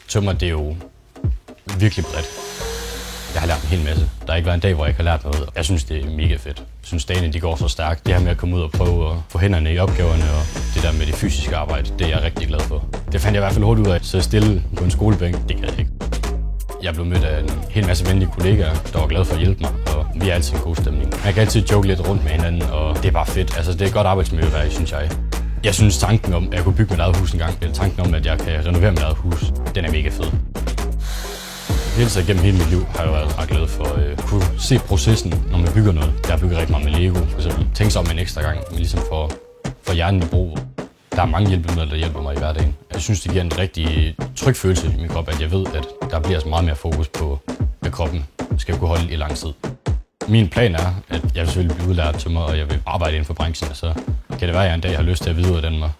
Tømrer, det er jo virkelig bredt. Jeg har lært en hel masse. Der har ikke været en dag, hvor jeg ikke har lært noget. Jeg synes, det er mega fedt. Jeg synes, dagene de går så stærkt. Det her med at komme ud og prøve at få hænderne i opgaverne og det der med det fysiske arbejde, det er jeg rigtig glad for. Det fandt jeg i hvert fald hurtigt ud af. Så stille på en skolebænk, det kan jeg ikke. Jeg blev mødt af en hel masse venlige kollegaer, der var glade for at hjælpe mig, og vi er altid en god stemning. Man kan altid joke lidt rundt med hinanden, og det er bare fedt. Altså, det er et godt arbejdsmiljø, synes jeg. Jeg synes, tanken om, at jeg kunne bygge mit eget hus en gang, eller tanken om, at jeg kan renovere mit eget hus, den er mega fed. Hele tiden gennem hele mit liv har jeg været ret glad for at kunne se processen, når man bygger noget. Jeg har bygget rigtig meget med Lego, for eksempel. Tænk sig om en ekstra gang, men ligesom for hjernen i brug. Der er mange hjælpemidler, der hjælper mig i hverdagen. Jeg synes, det giver en rigtig tryg følelse i min krop, at jeg ved, at der bliver så meget mere fokus på, at kroppen skal kunne holde i lang tid. Min plan er, at jeg vil selvfølgelig blive udlært tømrer, og jeg vil arbejde inden for branchen, så kan det være, at jeg en dag har lyst til at videreuddanne mig